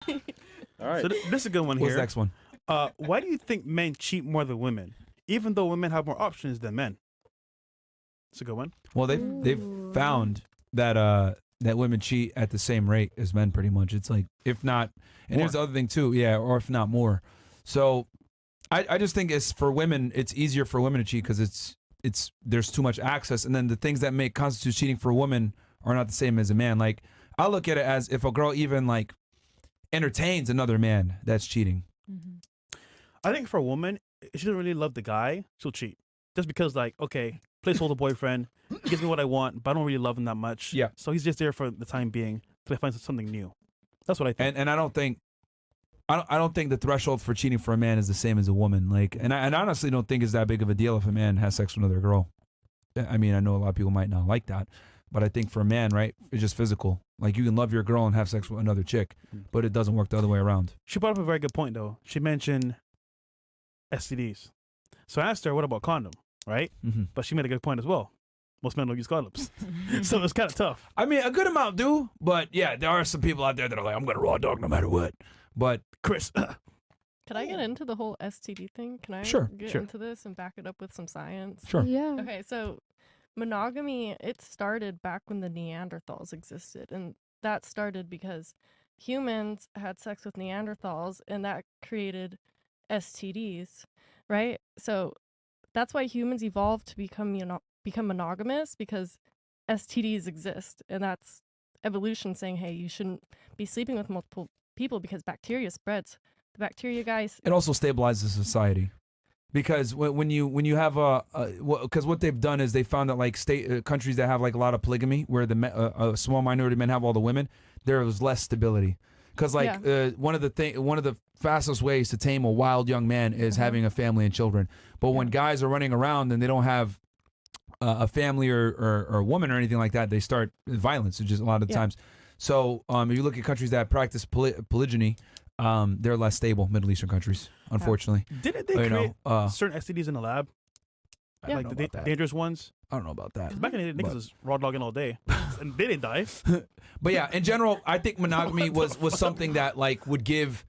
All right. So this is a good one What's here. the next one? Why do you think men cheat more than women, even though women have more options than men? It's a good one. Well, they've found that that women cheat at the same rate as men, pretty much. It's like, if not, and More. here's the other thing too, yeah, or if not more. So I just think it's for women, it's easier for women to cheat because it's there's too much access, and then the things that make constitute cheating for a woman are not the same as a man. Like, I look at it as if a girl even like entertains another man, that's cheating. I think for a woman, if she doesn't really love the guy, she'll cheat. Just because, like, okay, placeholder boyfriend, he gives me what I want, but I don't really love him that much. Yeah. So he's just there for the time being till I find something new. That's what I think. And I don't think I don't think the threshold for cheating for a man is the same as a woman. Like, and I honestly don't think it's that big of a deal if a man has sex with another girl. I mean, I know a lot of people might not like that, but I think for a man, right, it's just physical. Like, you can love your girl and have sex with another chick, but it doesn't work the other way around. She brought up a very good point, though. She mentioned STDs. So I asked her, what about condom, right? But she made a good point as well. Most men don't use condoms. So it's kind of tough. I mean, a good amount do, but yeah, there are some people out there that are like, I'm going to raw dog no matter what. But Chris, Could I get into the whole STD thing? Can I get into this and back it up with some science? Sure. Yeah. Okay, so monogamy, it started back when the Neanderthals existed. And that started because humans had sex with Neanderthals and that created STDs, right? So that's why humans evolved to become monogamous, because STDs exist. And that's evolution saying, hey, you shouldn't be sleeping with multiple people because bacteria spreads. The bacteria, guys. it also stabilizes society. Because when you have because what they've done is they found that like countries that have like a lot of polygamy, where a small minority of men have all the women, there was less stability. Because like one of the fastest ways to tame a wild young man is having a family and children. But when guys are running around and they don't have a family or a woman or anything like that, they start violence. Just a lot of times. So if you look at countries that practice polygyny, they're less stable. Middle Eastern countries, unfortunately. Didn't they create certain STDs in the lab? I Like don't know the about that. dangerous ones? I don't know about that. Back in the day, niggas was raw dogging all day. And they didn't die. But yeah, in general, I think monogamy was something that like would give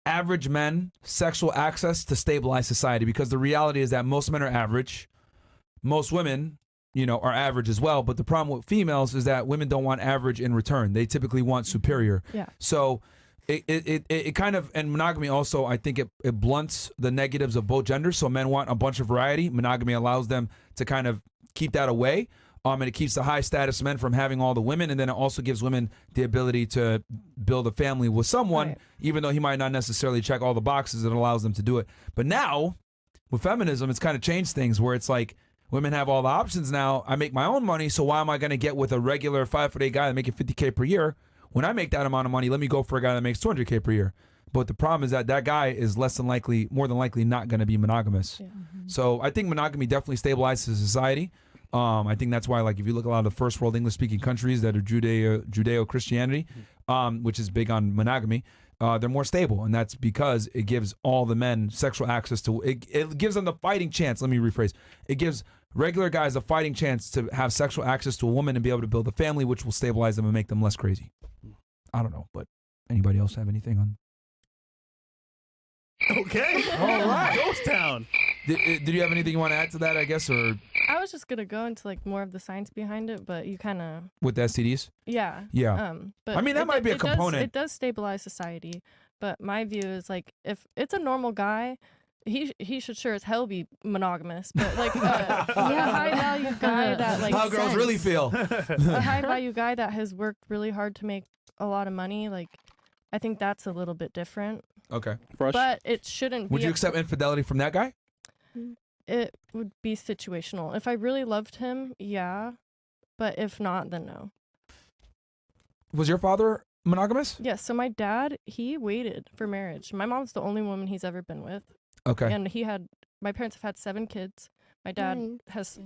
average men sexual access to stabilize society, because the reality is that most men are average. Most women, are average as well. But the problem with females is that women don't want average in return. They typically want superior. Yeah. So it kind of, and monogamy also, I think it blunts the negatives of both genders. So men want a bunch of variety. Monogamy allows them to kind of keep that away. And it keeps the high status men from having all the women. And then it also gives women the ability to build a family with someone, even though he might not necessarily check all the boxes. It allows them to do it. But now with feminism, it's kind of changed things where it's like, women have all the options now. I make my own money, so why am I going to get with a regular 5'8" guy that making $50K per year? When I make that amount of money, let me go for a guy that makes $200K per year. But the problem is that guy is more than likely not going to be monogamous. Yeah. So I think monogamy definitely stabilizes society. I think that's why, like, if you look at a lot of the first world English-speaking countries that are Judeo-Christianity, which is big on monogamy, they're more stable, and that's because it gives all the men sexual access to it gives them the fighting chance. Let me rephrase. It gives regular guys a fighting chance to have sexual access to a woman and be able to build a family, which will stabilize them and make them less crazy. I don't know, but anybody else have anything on? Okay. All right. Ghost Town. Did you have anything you want to add to that, I guess, or? I was just going to go into like more of the science behind it, but you kind of. With the STDs? Yeah. Yeah. But I mean, that might be a component. It does stabilize society, but my view is like, if it's a normal guy, he should sure as hell be monogamous, but like a high value guy that like how girls really feel. A high value guy that has worked really hard to make a lot of money, like I think that's a little bit different. Okay. But it shouldn't be. Would you accept infidelity from that guy? It would be situational. If I really loved him, yeah, but if not, then no. Was your father monogamous? Yes. So my dad, he waited for marriage. My mom's the only woman he's ever been with. Okay. And my parents have had 7 kids. My dad has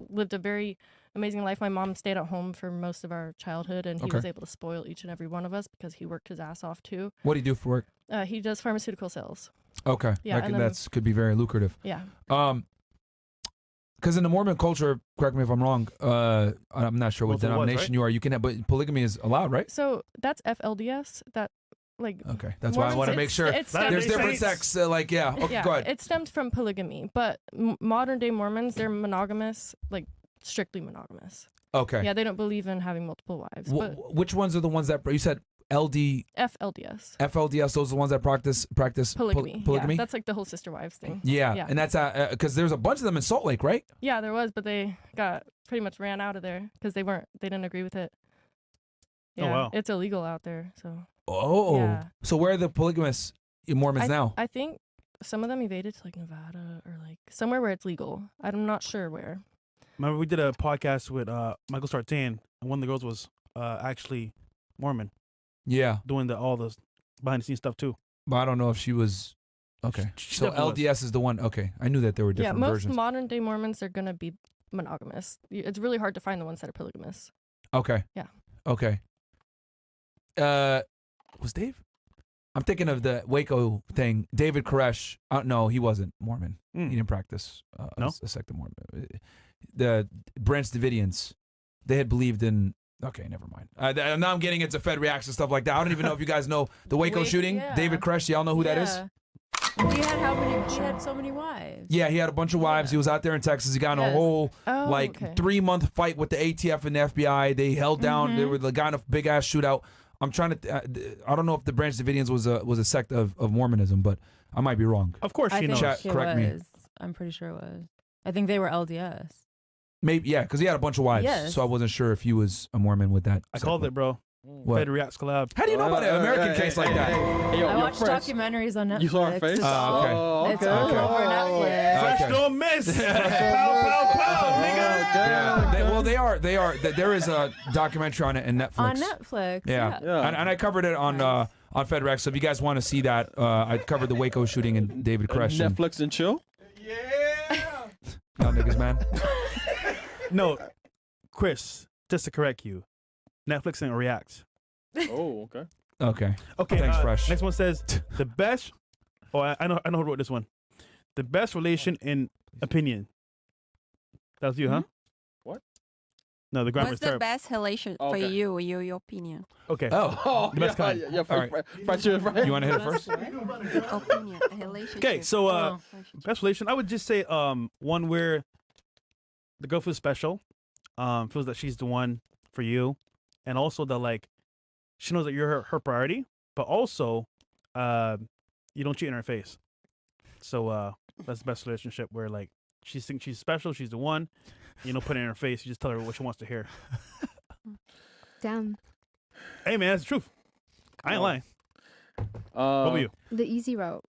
lived a very amazing life. My mom stayed at home for most of our childhood, and he was able to spoil each and every one of us because he worked his ass off too. What do you do for work? He does pharmaceutical sales. Okay. Yeah, that could be very lucrative. Yeah. Because in the Mormon culture, correct me if I'm wrong, I'm not sure what denomination you are. You can have, but polygamy is allowed, right? So that's FLDS. That like Okay, that's why I want to make sure it's there's different sects. Okay, yeah, go ahead. it stemmed from polygamy, but modern day Mormons, they're monogamous, like strictly monogamous. Okay. Yeah, they don't believe in having multiple wives. But Which ones are the ones that you said FLDS. FLDS? Those are the ones that practice Polygamy. polygamy. Yeah, that's like the whole sister wives thing. Yeah, and that's because there's a bunch of them in Salt Lake, right? Yeah, there was, but they got pretty much ran out of there because they didn't agree with it. Yeah, wow. it's illegal out there. So. Oh, Yeah. So where are the polygamous Mormons now? I think some of them evaded to like Nevada or like somewhere where it's legal. I'm not sure where. Remember we did a podcast with Michael Sartain, and one of the girls was actually Mormon, Yeah, doing all the behind the scenes stuff too. but I don't know if she was. Okay, She so definitely LDS is the one. Okay, I knew that there were different most versions. modern day Mormons are gonna be monogamous. It's really hard to find the ones that are polygamous. Okay. Yeah. Okay. Was Dave? I'm thinking of the Waco thing. David Koresh. No, he wasn't Mormon. He didn't practice No? a sect of Mormon. The Branch Davidians, they had believed in. Okay, never mind. Now I'm getting into Fed reacts and stuff like that. I don't even know if you guys know the Waco shooting. Yeah. David Koresh, y'all know who that is? He had how many? He had so many wives. Yeah, he had a bunch of wives. He was out there in Texas. He got in a Yes. whole Oh, like okay. 3-month fight with the ATF and the FBI. They held down. They were got in a big ass shootout. I'm trying to. I don't know if the Branch Davidians was a sect of Mormonism, but I might be wrong. Of course, I she think knows. Chat, it correct me. was. I'm pretty sure it was. I think they were LDS. Maybe because he had a bunch of wives, Yes. so I wasn't sure if he was a Mormon with that. I called it, bro. What? Fed Reacts collab. How do you know about an American case like that? Hey, yo, I your watched friends. documentaries on Netflix. You saw her face? It's, Okay. Oh, it's all okay. over Netflix. Fresh Okay. don't miss. Pow, pow, pow, nigga. Yeah. They are. There is a documentary on it in Netflix. On Netflix. Yeah. Yeah. And I covered it on FedRex. So if you guys want to see that, I covered the Waco shooting and David Koresh. and- Netflix and chill. Y'all niggas, man. No, Chris, just to correct you, Netflix and React. Oh, okay. Okay. Okay, Thanks, Fresh. Next one says the best. Oh, I know who wrote this one. The best relation in opinion. That was you, huh? What? No, the grammar's What's the terrible. best relation for Okay. you, your opinion? Okay. Oh. Oh, The best kind. Yeah, All right. Fresh, right? You want to hit it first? Opinion, a relationship. Okay, so Relationship. best relation. I would just say one where the girl feels special, feels that she's the one for you, and also that like she knows that you're her priority, but also you don't cheat in her face. So that's the best relationship where like she thinks she's special, she's the one. You don't put it in her face. You just tell her what she wants to hear. Damn. Hey man, that's the truth. I ain't lying. What about you? The easy route.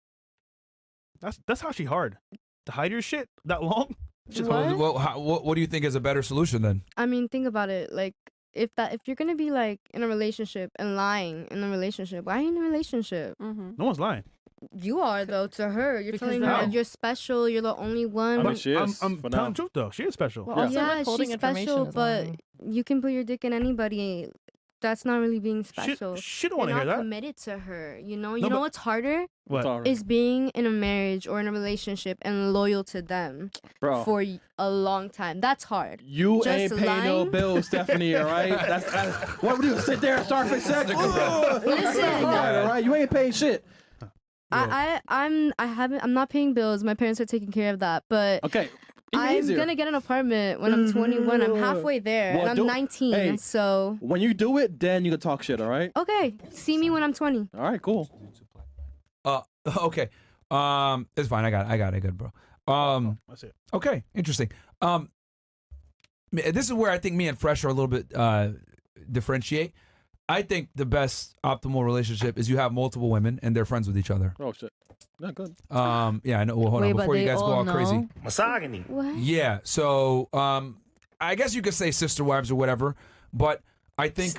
That's actually hard to hide your shit that long. Just What? What do you think is a better solution then? I mean, think about it. Like, if you're gonna be like in a relationship and lying in a relationship, why are you in a relationship? Mm-hmm. no one's lying. You are though to her. You're Because telling they're- her How? that you're special. You're the only one. I mean, she is. I'm for telling now. the truth though. She is special. Well, also yeah, withholding she's information special, is but lying. you can put your dick in anybody. That's not really being special. She don't You're want to hear not that. committed to her. You know. No, You but- know what's harder What? Sorry. is being in a marriage or in a relationship and loyal to them Bro. for a long time. That's hard. You Just ain't paying no lying? bills, Stephanie, all right? What would you sit there and start for sex? Listen. All right? You ain't paying shit. I'm not paying bills. My parents are taking care of that. But Okay. Even I'm easier. gonna get an apartment when I'm 21. I'm halfway there, Well, and do- I'm 19. hey. So When you do it, then you can talk shit, all right? okay, see me when I'm 20. All right, cool. Okay. It's fine. I got it, good, bro. That's it. Okay, interesting. This is where I think me and Fresh are a little bit differentiate. I think the best optimal relationship is you have multiple women and they're friends with each other. Oh, shit. Not good. Yeah, I know. Well, hold Wait, on but before you they guys go all all crazy. know? What? Yeah. So, I guess you could say sister wives or whatever, but I think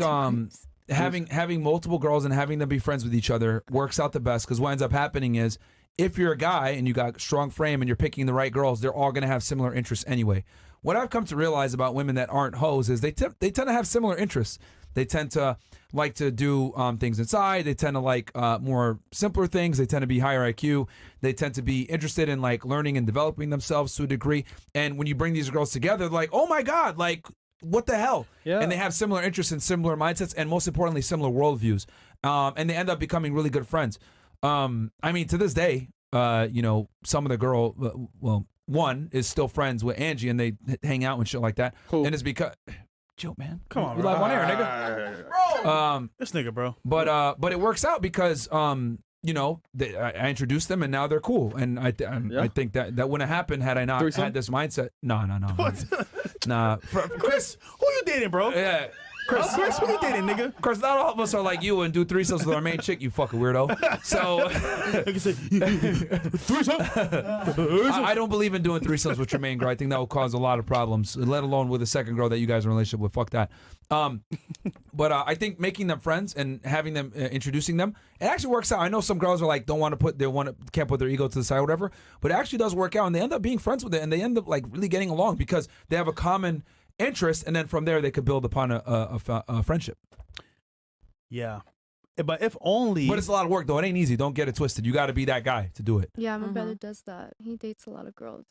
having multiple girls and having them be friends with each other works out the best because what ends up happening is if you're a guy and you got strong frame and you're picking the right girls, they're all going to have similar interests anyway. What I've come to realize about women that aren't hoes is they tend to have similar interests. They tend to like to do things inside. They tend to like more simpler things. They tend to be higher IQ. They tend to be interested in like learning and developing themselves to a degree. And when you bring these girls together, they're like, oh my God, like what the hell? Yeah. And they have similar interests and similar mindsets and most importantly, similar worldviews. and they end up becoming really good friends. I mean, to this day, you know, some of the girl, well, one is still friends with Angie, and they hang out and shit like that. Cool. And it's because, Joe, man, Come on, you bro. live on air, nigga. This nigga, bro. But it works out because you know, I introduced them and now they're cool, and I think that wouldn't happen had I not Threesome? had this mindset. No. What? Nah, Chris, who you dating, bro? yeah. Chris, who you dating, nigga? Of course, not all of us are like you and do threesomes with our main chick, you fucking weirdo. So Nigga say, threesome? I don't believe in doing threesomes with your main girl. I think that will cause a lot of problems, let alone with a second girl that you guys are in a relationship with. Fuck that. But I think making them friends and having them, introducing them, it actually works out. I know some girls are like, can't put their ego to the side or whatever, but it actually does work out, and they end up being friends with it, and they end up like really getting along because they have a common interest, and then from there they could build upon a friendship. Yeah. But if only. But it's a lot of work though. It ain't easy. Don't get it twisted. You got to be that guy to do it. Yeah, my brother does that. He dates a lot of girls.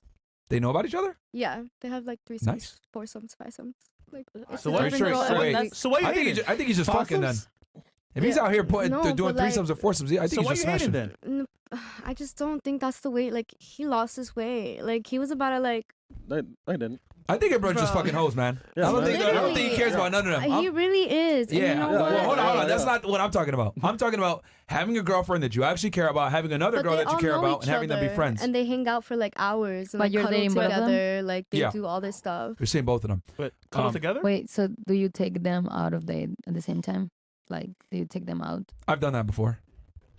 They know about each other? Yeah, they have like threesomes, Nice. foursomes, fivesomes. Like, it's So a what- different Sure, girl sure, every wait. week. So why you I think, hating? I think he's just fucking then. Fossils? If he's out here doing No, but, like- threesomes or foursomes, I think So he's why just you hating smashing. then? I just don't think that's the way. Like, he lost his way. Like, he was about to like. I didn't. I think everyone's just Bro. fucking hoes, man. Yeah, I don't man. think he cares about none of them. He really is. And Yeah. you know Yeah, what? Well, hold on. Yeah. That's not what I'm talking about. I'm talking about having a girlfriend that you actually care about, having another But girl they that you all care know about, and each having them be other, friends. And they hang out for like hours and But like, you're cuddle dating both of them? together. Like they Yeah. do all this stuff. You're seeing both of them. But cuddle Um, together? Wait, so do you take them out of date at the same time? Like, do you take them out I've done that before.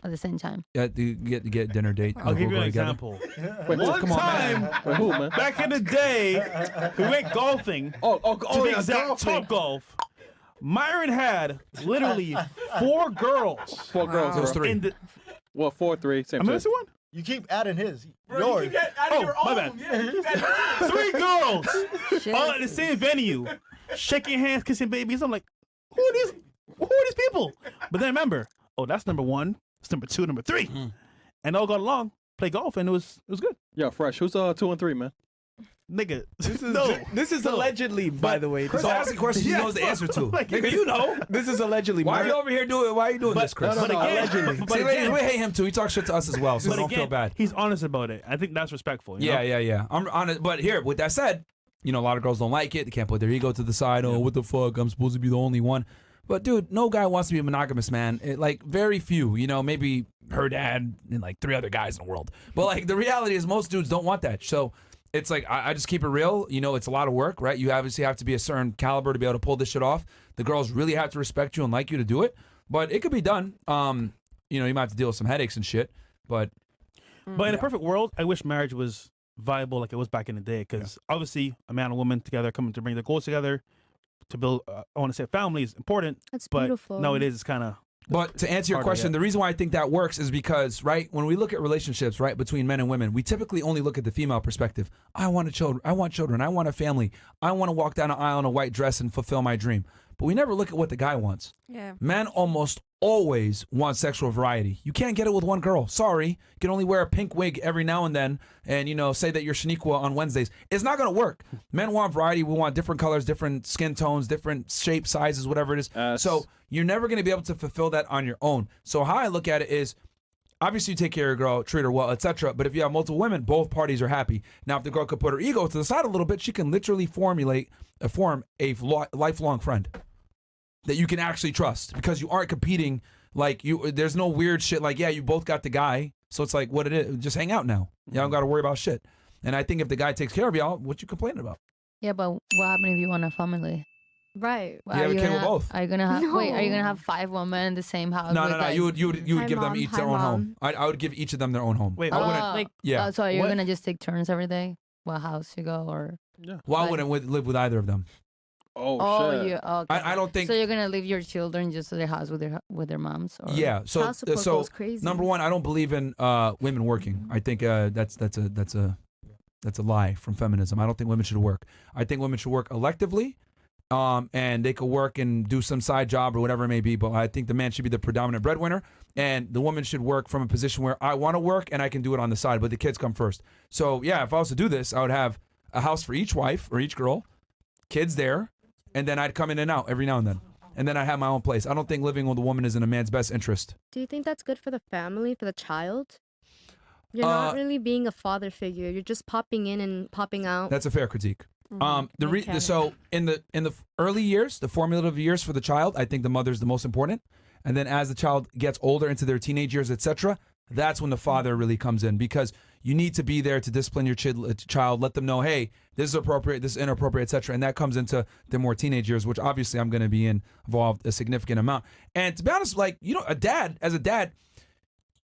at the same time? Yeah, you get dinner date. I'll give you go an together. example. Wait, One come on, time, man. Wait, who, man? back in the day, we went golfing. To be exact, Top Golf. Myron had literally 4 girls. 4 girls. It was bro. 3. In the, Well, 4, 3. Same am I shit. missing one? You keep adding his. Oh, my bad. 3 girls Shit. all at the same venue, shaking hands, kissing babies. I'm like, who are these people? But then remember, that's number 1, it's number 2, number 3, and all got along, play golf, and it was good. Yo, Fresh. Who's 2 and 3, man? Nigga, This is allegedly, by the way. Chris asking questions he knows the answer to. Like, Nigga, you know. This is allegedly. Why are you over here doing? Why are you doing this, Chris? but again, See, ladies, we hate him too. He talks shit to us as well, so but don't again, feel bad. he's honest about it. I think that's respectful. You know? Yeah. I'm honest, but here, with that said, you know, a lot of girls don't like it. They can't put their ego to the side. Oh, what the fuck? I'm supposed to be the only one. But dude, no guy wants to be a monogamous man. Like very few. You know, maybe her dad and like 3 other guys in the world. But like the reality is, most dudes don't want that. So it's like I just keep it real. You know, it's a lot of work, right? You obviously have to be a certain caliber to be able to pull this shit off. The girls really have to respect you and like you to do it. But it could be done. You know, you might have to deal with some headaches and shit. But in a perfect world, I wish marriage was viable like it was back in the day. Because obviously, a man and woman together coming to bring their goals together to build. I want to say family is important. That's But beautiful. no, it is. It's kind of. But to answer your harder, question, yeah. the reason why I think that works is because, right, when we look at relationships, right, between men and women, we typically only look at the female perspective. I want children. I want a family. I want to walk down an aisle in a white dress and fulfill my dream. But we never look at what the guy wants. Yeah. Men almost always want sexual variety. You can't get it with one girl. Sorry. You can only wear a pink wig every now and then and, you know, say that you're Shaniqua on Wednesdays. It's not going to work. Men want variety. We want different colors, different skin tones, different shapes, sizes, whatever it is. So you're never going to be able to fulfill that on your own. So how I look at it is, obviously you take care of your girl, treat her well, etc. But if you have multiple women, both parties are happy. Now, if the girl could put her ego to the side a little bit, she can literally form a lifelong friend that you can actually trust, because you aren't competing. Like there's no weird shit. Like, yeah, you both got the guy, so it's like what it is. Just hang out now. You don't got to worry about shit. And I think if the guy takes care of y'all, what you complaining about? Yeah, but what happened if you want a family? Right. You have a kid with both. Are you gonna have? Wait, are you gonna No. have 5 women in the same house? No. with, like- You would Hi, give them Mom. each Hi, their own Mom. home. I would give each of them their own home. Wait, I Oh, wouldn't. Like, Yeah. so are you What? gonna just take turns every day? What house you go or? Well, I like- wouldn't live with either of them. Oh, Oh, shit. you. Okay. I don't think. So you're gonna leave your children just to their house with their moms? Or? Yeah. So Child support so goes crazy. number one, I don't believe in women working. I think that's a lie from feminism. I don't think women should work. I think women should work electively, and they could work and do some side job or whatever it may be. But I think the man should be the predominant breadwinner, and the woman should work from a position where I want to work and I can do it on the side, but the kids come first. So yeah, if I was to do this, I would have a house for each wife or each girl, kids there, and then I'd come in and out every now and then. and then I have my own place. I don't think living with a woman is in a man's best interest. Do you think that's good for the family, for the child? You're not really being a father figure. You're just popping in and popping out. That's a fair critique. Okay. So in the early years, the formative years for the child, I think the mother's the most important. And then as the child gets older into their teenage years, etc., that's when the father really comes in, because you need to be there to discipline your child, let them know, hey, this is appropriate, this is inappropriate, etc. And that comes into the more teenage years, which obviously I'm going to be involved a significant amount. And to be honest, like, you know, as a dad,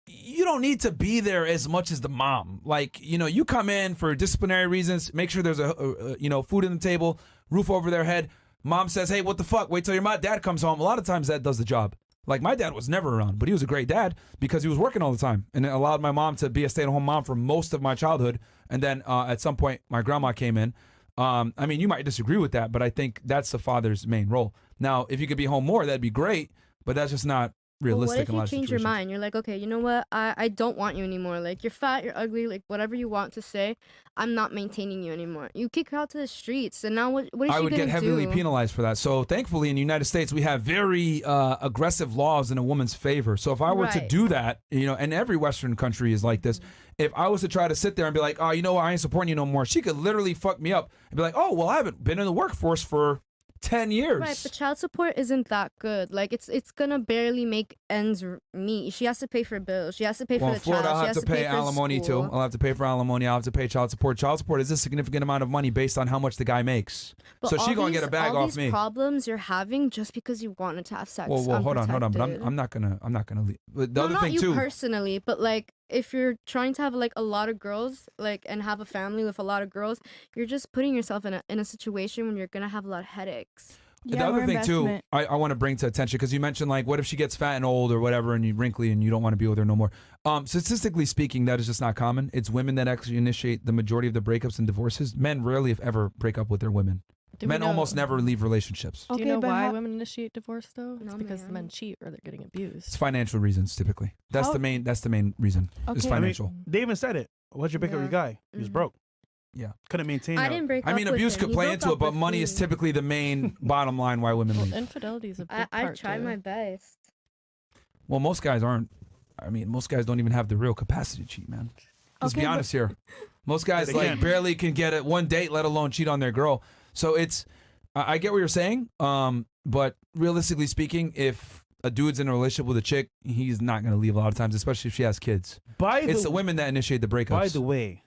you don't need to be there as much as the mom. Like, you know, you come in for disciplinary reasons, make sure there's food on the table, roof over their head. Mom says, hey, what the fuck? Wait till your dad comes home. A lot of times that does the job. Like, my dad was never around, but he was a great dad because he was working all the time, and it allowed my mom to be a stay-at-home mom for most of my childhood. And then at some point, my grandma came in. I mean, you might disagree with that, but I think that's the father's main role. Now, if you could be home more, that'd be great, but that's just not realistic. Well, what if you change your mind? You're like, okay, you know what? I don't want you anymore. Like, you're fat, you're ugly, like whatever you want to say, I'm not maintaining you anymore. You kick her out to the streets, and now what is she gonna do? I would get heavily penalized for that. So thankfully, in the United States, we have very aggressive laws in a woman's favor. So if I were to do that, you know, and every Western country is like this, if I was to try to sit there and be like, oh, you know what, I ain't supporting you no more, she could literally fuck me up and be like, oh, well, I haven't been in the workforce for 10 years. Right, but child support isn't that good. Like, it's gonna barely make ends meet. She has to pay for bills. She has to pay for the Florida, child. I'll have to pay alimony too. I'll have to pay for alimony. I'll have to pay child support. Child support is a significant amount of money based on how much the guy makes. But so she gonna get a bag all off these me. Problems you're having just because you wanted to have sex. Well, hold on. But I'm not gonna leave. But the other thing not too. you personally, but like, if you're trying to have like a lot of girls, like, and have a family with a lot of girls, you're just putting yourself in a situation when you're gonna have a lot of headaches. The other thing too, I want to bring to attention, because you mentioned, like, what if she gets fat and old or whatever, and you wrinkly and you don't want to be with her no more. Statistically speaking, that is just not common. It's women that actually initiate the majority of the breakups and divorces. Men rarely, if ever, break up with their women. Men almost never leave relationships. Do you know why women initiate divorce though? It's because the men cheat or they're getting abused. It's financial reasons typically. That's the main reason. Is financial. I mean, they even said it. Why'd you break up with your guy? He was broke. Yeah. Couldn't maintain. I didn't break up with abuse him. could He play broke into it, up but with money me. is typically the main bottom line why women leave. Infidelity is a big I part tried too. my best. Well, most guys aren't. I mean, most guys don't even have the real capacity to cheat, man. Let's be honest here. Most guys like barely can get it one date, let alone cheat on their girl. So it's, I get what you're saying, but realistically speaking, if a dude's in a relationship with a chick, he's not going to leave a lot of times, especially if she has kids. It's the women that initiate the breakups. By the way,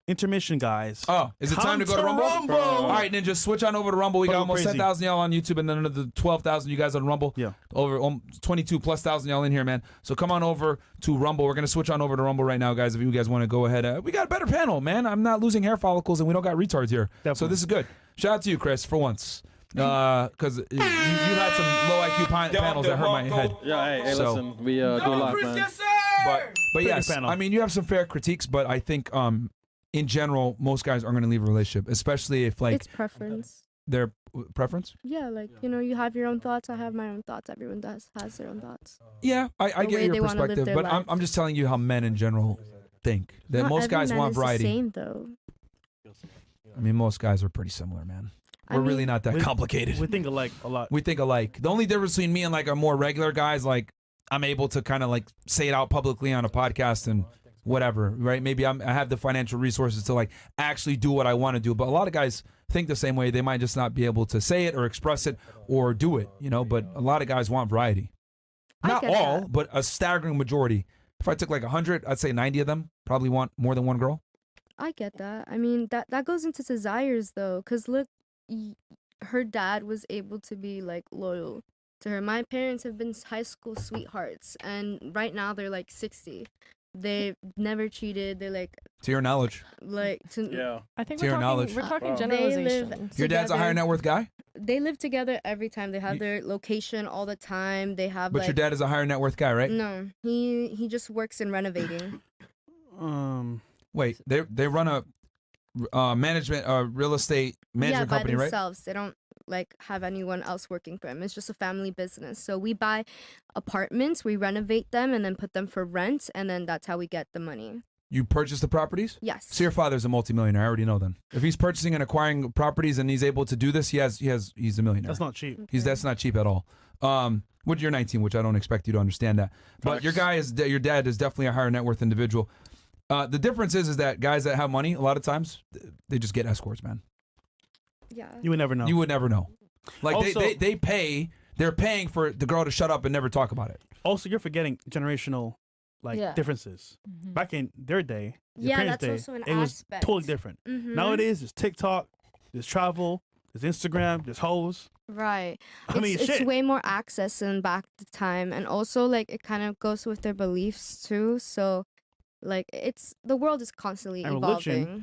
intermission, guys. Oh, is it time to go to Rumble? All right, then just switch on over to Rumble. We got almost 10,000 y'all on YouTube, and then another 12,000 you guys on Rumble. Yeah. Over 22,000+ y'all in here, man. So come on over to Rumble. We're going to switch on over to Rumble right now, guys, if you guys want to go ahead. We got a better panel, man. I'm not losing hair follicles, and we don't got retards here. Definitely. So this is good. Shout out to you, Chris, for once. Because you had some low IQ panels that hurt my head. Yeah, hey, listen, we do a lot, man. But yes, I mean, you have some fair critiques, but I think in general, most guys aren't going to leave a relationship, especially if like It's preference. their preference. Yeah, like, you know, you have your own thoughts. I have my own thoughts. Everyone has their own thoughts. Yeah, I The get way they your wanna live perspective, their but life. I'm just telling you how men in general think. That Not most every guys man want is the variety. same, though. I mean, most guys are pretty similar, man. We're really not that complicated. We think alike a lot. We think alike. The only difference between me and like our more regular guys, like I'm able to kind of like say it out publicly on a podcast and whatever, right? Maybe I have the financial resources to like actually do what I want to do. But a lot of guys think the same way. They might just not be able to say it or express it or do it, you know? But a lot of guys want variety. Not all, but a staggering majority. If I took like 100, I'd say 90 of them probably want more than one girl. I get that. I mean, that goes into desires, though. Because look, her dad was able to be like loyal to her. My parents have been high school sweethearts, and right now they're like 60. They've never cheated. They're like, To your knowledge. Yeah. I think To your knowledge. we're talking They generalizations. live Your dad's a higher net worth guy? They live together every time. They have their location all the time. They have But like, your dad is a higher net worth guy, right? No, he just works in renovating. Wait, they run a management real estate management by company, right? themselves. They don't like have anyone else working for them. It's just a family business. So we buy apartments, we renovate them, and then put them for rent, and then that's how we get the money. You purchase the properties? Yes. So your father's a multimillionaire. I already know then. If he's purchasing and acquiring properties and he's able to do this, he's a millionaire. That's not cheap. That's not cheap at all. Which you're 19, which I don't expect you to understand that. But your dad is definitely a higher net worth individual. The difference is that guys that have money, a lot of times, they just get escorts, man. Yeah. You would never know. You would never know. Like Also- they're paying for the girl to shut up and never talk about it. Also, you're forgetting generational Yeah. differences. Back in their day, your Yeah, parents' that's day, also an it was aspect. totally different. Mhm. Nowadays, there's TikTok, there's travel, there's Instagram, there's hoes. Right. I mean, it's shit. way more access than back the time, and also like it kind of goes with their beliefs too. So, like the world is constantly And religion. evolving.